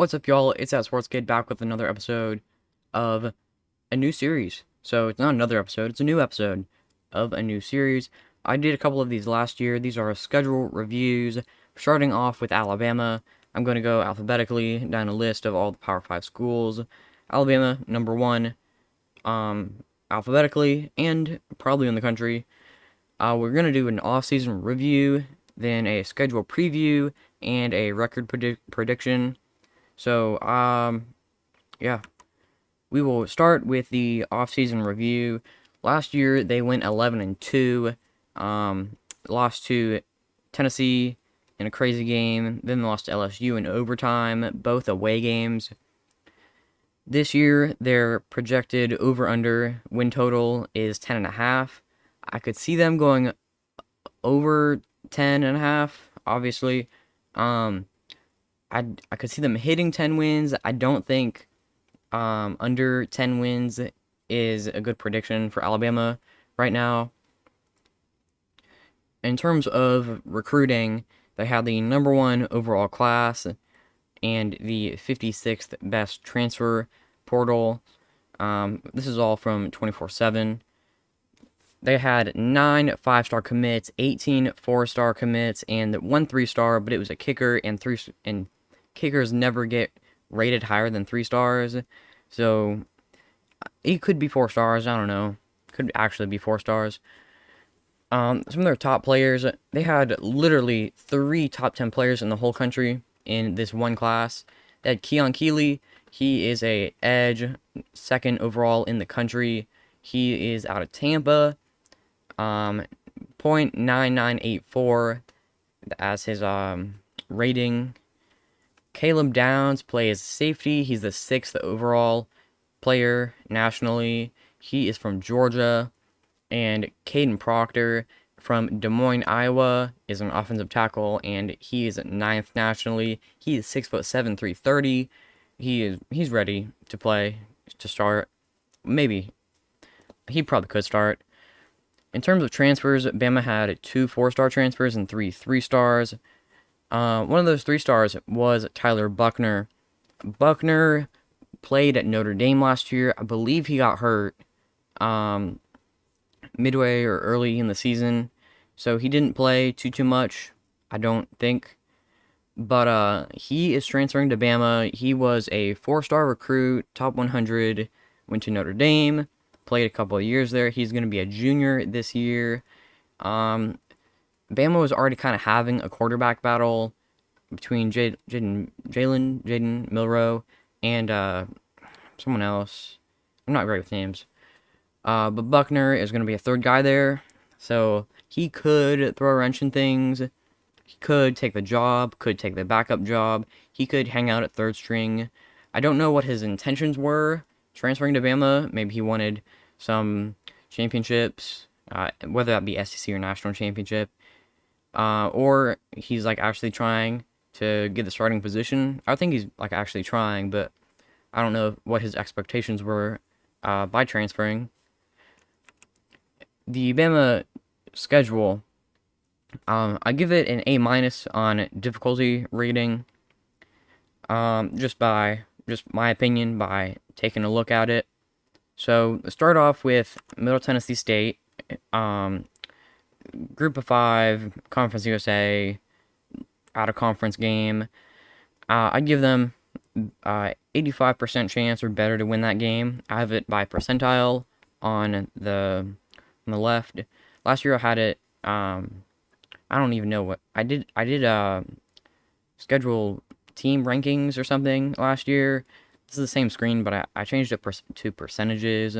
What's up, y'all? It's that Sports Kid back with another episode of a new series. So it's not another episode, it's a new episode of a new series. I did a couple of these last year. These are schedule reviews. Starting off with Alabama, I'm going to go alphabetically down a list of all the Power 5 schools. Alabama, number one, alphabetically, and probably in the country. We're going to do an offseason review, then a schedule preview, and a record prediction. So, yeah, we will start with the offseason review. Last year they went 11-2, lost to Tennessee in a crazy game, then lost to LSU in overtime, both away games. This year their projected over/under win total is 10.5. I could see them going over 10.5. Obviously, I could see them hitting 10 wins. I don't think under 10 wins is a good prediction for Alabama right now. In terms of recruiting, they had the number one overall class and the 56th best transfer portal. This is all from 24/7. They had 9 5-star commits, 18 4-star commits, and 1 3-star, but it was a kicker, and kickers never get rated higher than 3 stars. So it could be 4 stars. I don't know. Could actually be 4 stars. Some of their top players, they had literally 3 top 10 players in the whole country in this one class. They had Keon Keeley. He is a edge, second overall in the country. He is out of Tampa. .9984 as his rating. Caleb Downs plays safety. He's the 6th overall player nationally. He is from Georgia. And Caden Proctor from Des Moines, Iowa is an offensive tackle, and he is 9th nationally. He is 6'7", 330. He's ready to play, to start. Maybe. He probably could start. In terms of transfers, Bama had 2 4-star transfers and 3 3-stars. One of those 3 stars was Tyler Buckner. Buckner played at Notre Dame last year. I believe he got hurt midway or early in the season, so he didn't play too much, I don't think. But he is transferring to Bama. He was a 4-star recruit, top 100, went to Notre Dame, played a couple of years there. He's going to be a junior this year. Bama was already kind of having a quarterback battle between Jaden Milroe and someone else. I'm not great with names. But Buckner is going to be a third guy there, so he could throw a wrench in things. He could take the job, could take the backup job. He could hang out at third string. I don't know what his intentions were transferring to Bama. Maybe he wanted some championships, whether that be SEC or national championship. Or he's like actually trying to get the starting position. I think he's like actually trying, but I don't know what his expectations were by transferring. The Bama schedule, I give it an A- on difficulty rating. Just my opinion by taking a look at it. So let's start off with Middle Tennessee State, Group of 5, Conference USA, out of conference game. I give them 85% chance or better to win that game. I have it by percentile on the left. Last year I had it. I don't even know what I did. I did schedule team rankings or something last year. This is the same screen, but I changed it to percentages.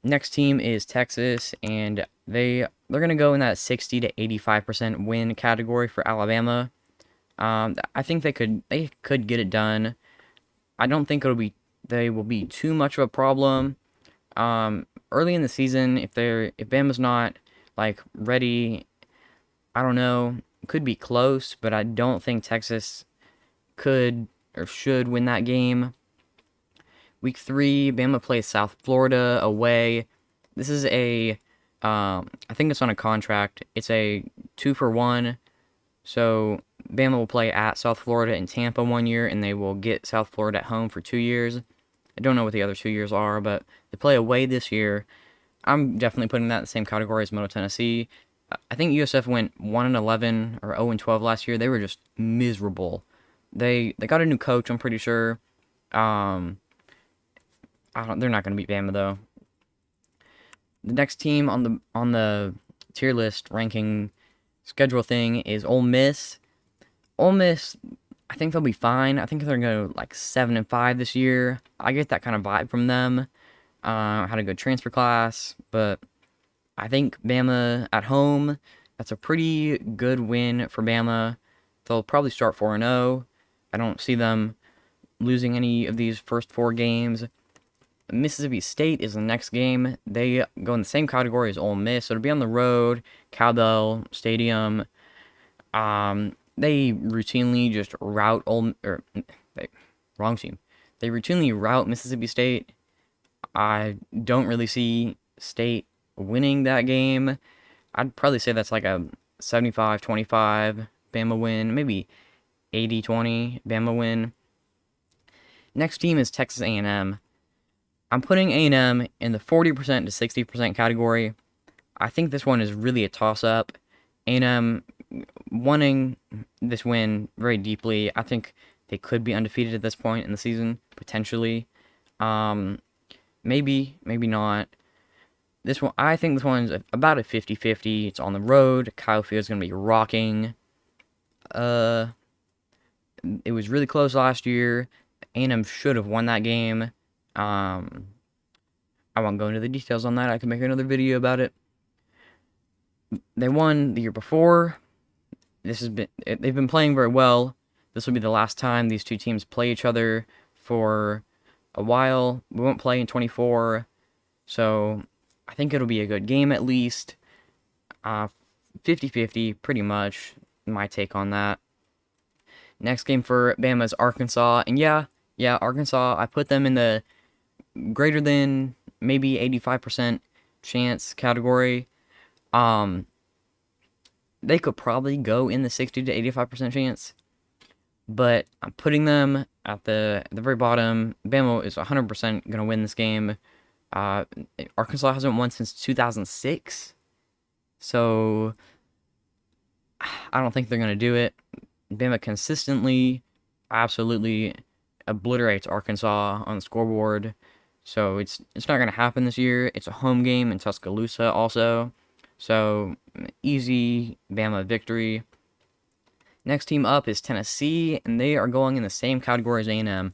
Next team is Texas, and they're gonna go in that 60 to 85% win category for Alabama. I think they could get it done. I don't think they will be too much of a problem. Early in the season, if Bama's not like ready, I don't know, it could be close, but I don't think Texas could or should win that game. Week 3, Bama plays South Florida away. This is I think it's on a contract. It's a 2-for-1. So Bama will play at South Florida and Tampa 1 year, and they will get South Florida at home for 2 years. I don't know what the other 2 years are, but they play away this year. I'm definitely putting that in the same category as Middle Tennessee. I think USF went 1-11 or 0-12 last year. They were just miserable. They got a new coach, I'm pretty sure. Um, they're not going to beat Bama though. The next team on the tier list ranking schedule thing is Ole Miss. Ole Miss, I think they'll be fine. I think they're going to go like 7-5 this year. I get that kind of vibe from them. Had a good transfer class, but I think Bama at home, that's a pretty good win for Bama. They'll probably start 4-0. I don't see them losing any of these first 4 games. Mississippi State is the next game. They go in the same category as Ole Miss, so to be on the road, Cowbell Stadium. They routinely just rout wrong team. They routinely rout Mississippi State. I don't really see State winning that game. I'd probably say that's like a 75-25 Bama win, maybe 80-20 Bama win. Next team is Texas A&M. I'm putting A&M in the 40% to 60% category. I think this one is really a toss-up. A&M wanting this win very deeply. I think they could be undefeated at this point in the season, potentially. Maybe not. I think this one's about a 50-50. It's on the road. Kyle Field's going to be rocking. It was really close last year. A&M should have won that game. I won't go into the details on that. I can make another video about it. They won the year before. They've been playing very well. This will be the last time these two teams play each other for a while. We won't play in 24, so I think it'll be a good game at least. 50-50, pretty much, my take on that. Next game for Bama is Arkansas, and yeah, Arkansas, I put them in the greater than maybe 85% chance category. They could probably go in the 60 to 85% chance, but I'm putting them at the very bottom. Bama is 100% going to win this game. Arkansas hasn't won since 2006, so I don't think they're going to do it. Bama consistently, absolutely obliterates Arkansas on the scoreboard, so it's not going to happen this year. It's a home game in Tuscaloosa also, so easy Bama victory. Next team up is Tennessee, and they are going in the same category as A&M,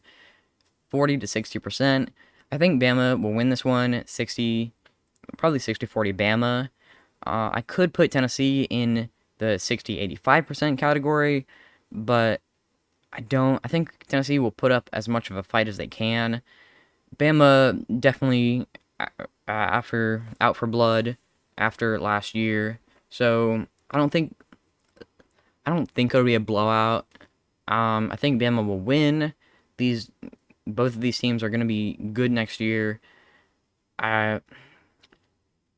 40 to 60%. I think Bama will win this one, probably 60-40 Bama. I could put Tennessee in the 60-85% category, but I think Tennessee will put up as much of a fight as they can. Bama definitely out for blood after last year, so I don't think it'll be a blowout. I think Bama will win. Both of these teams are going to be good next year. I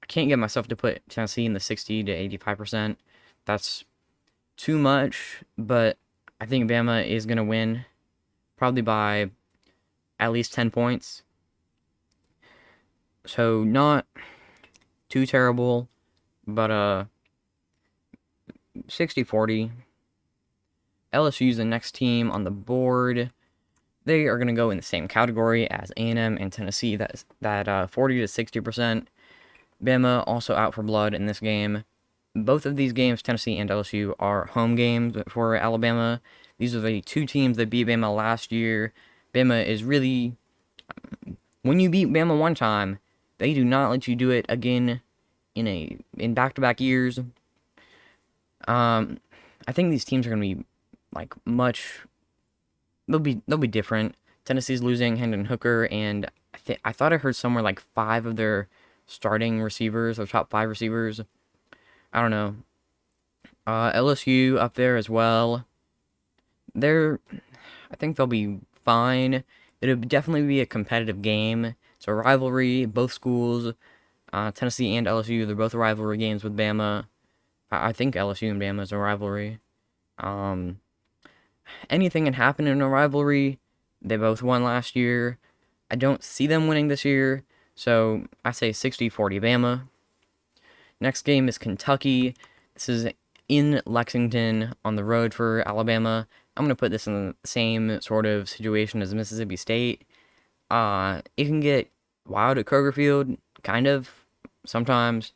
can't get myself to put Tennessee in the 60 to 85%. That's too much, but I think Bama is going to win, probably by at least 10 points. So not too terrible, but 60-40. LSU is the next team on the board. They are going to go in the same category as A&M and Tennessee. That 40 to 60%. Bama also out for blood in this game. Both of these games, Tennessee and LSU, are home games for Alabama. These are the two teams that beat Bama last year. Bama is really... When you beat Bama one time, they do not let you do it again in back-to-back years. I think these teams are going to be like much... They'll be different. Tennessee's losing Hendon Hooker, and I thought I heard somewhere like 5 of their starting receivers, or top 5 receivers. I don't know. LSU up there as well. I think they'll be fine. It'll definitely be a competitive game. It's a rivalry. Both schools, Tennessee and LSU, they're both rivalry games with Bama. I think LSU and Bama is a rivalry. anything can happen in a rivalry. They both won last year. I don't see them winning this year, so I say 60-40 Bama. Next game is Kentucky. This is in Lexington on the road for Alabama. I'm going to put this in the same sort of situation as Mississippi State. It can get wild at Kroger Field, kind of, sometimes.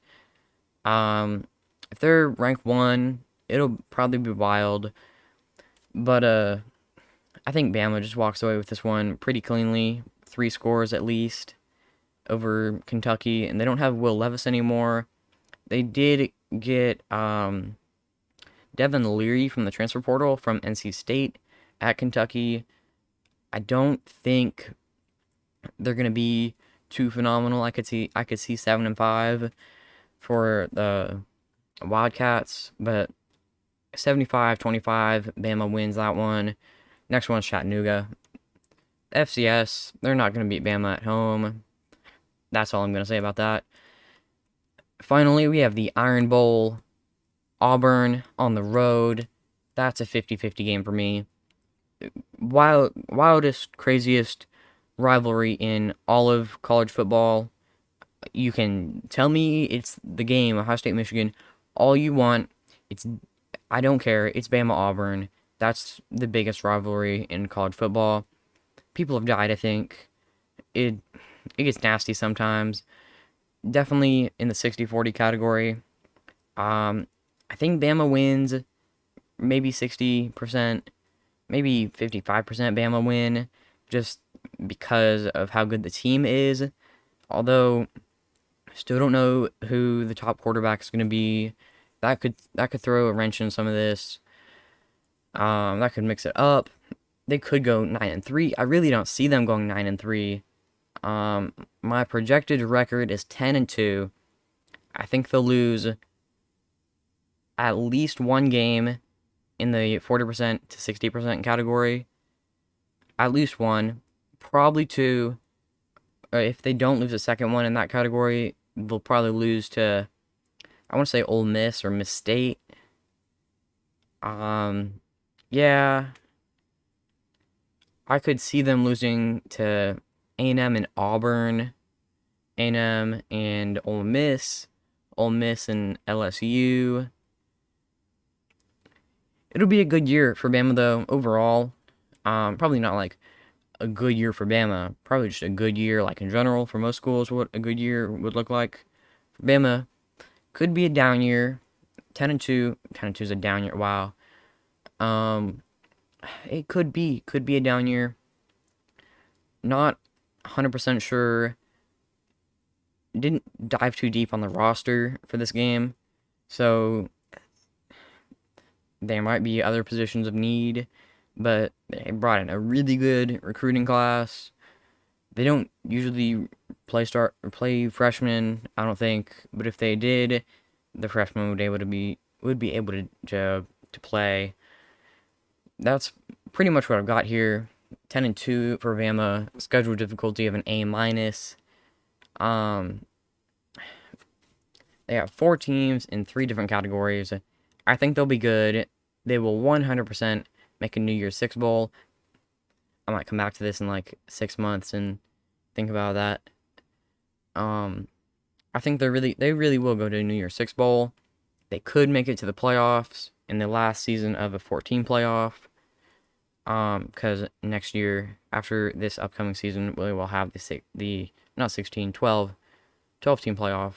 If they're ranked 1, it'll probably be wild. But, I think Bama just walks away with this one pretty cleanly. 3 scores at least over Kentucky, and they don't have Will Levis anymore. They did get Devin Leary from the transfer portal from NC State at Kentucky. I don't think they're gonna be too phenomenal. I could see 7-5 for the Wildcats, but 75-25, Bama wins that one. Next one's Chattanooga. FCS, they're not going to beat Bama at home. That's all I'm going to say about that. Finally, we have the Iron Bowl. Auburn on the road. That's a 50-50 game for me. Wildest, craziest rivalry in all of college football. You can tell me it's the game, Ohio State, Michigan, all you want. I don't care. It's Bama Auburn. That's the biggest rivalry in college football. People have died, I think. It gets nasty sometimes. Definitely in the 60-40 category. I think Bama wins maybe 60%, maybe 55% Bama win, just because of how good the team is. Although, still don't know who the top quarterback is going to be. That could throw a wrench in some of this. That could mix it up. They could go 9-3. I really don't see them going 9-3. My projected record is 10-2. I think they'll lose at least one game in the 40% to 60% category. At least one, probably two. If they don't lose a second one in that category, they'll probably lose to, I want to say, Ole Miss or Miss State. Yeah, I could see them losing to A&M and Auburn, A&M and Ole Miss and LSU. It'll be a good year for Bama, though, overall. Probably not like a good year for Bama. Probably just a good year, like in general, for most schools, what a good year would look like. For Bama, could be a down year. 10-2. 10-2 is a down year. Wow. It could be a down year. Not 100% sure. Didn't dive too deep on the roster for this game, so there might be other positions of need, but they brought in a really good recruiting class. They don't usually play freshmen, I don't think, but if they did, the freshmen would be able to play. That's pretty much what I've got here. 10-2 for Bama. Schedule difficulty of an A-. They have 4 teams in 3 different categories. I think they'll be good. They will 100% make a New Year's Six Bowl. I might come back to this in like 6 months and think about that. I think they really will go to a New Year's Six Bowl. They could make it to the playoffs in the last season of a 14 playoff. Because next year, after this upcoming season, we will have the not 16, 12 team playoff.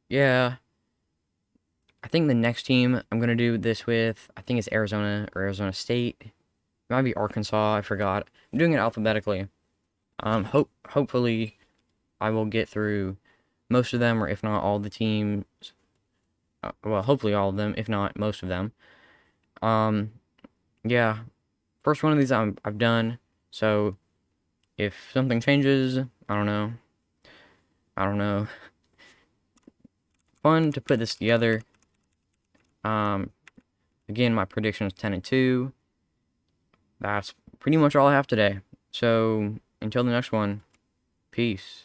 Yeah. I think the next team I'm going to do this with, I think it's Arizona or Arizona State. It might be Arkansas, I forgot. I'm doing it alphabetically. Hopefully I will get through most of them, or if not all the teams. Well, hopefully all of them, if not most of them. Yeah. First one of these I've done, so if something changes, I don't know. Fun to put this together. Again, my prediction is 10-2. That's pretty much all I have today. So, until the next one, peace.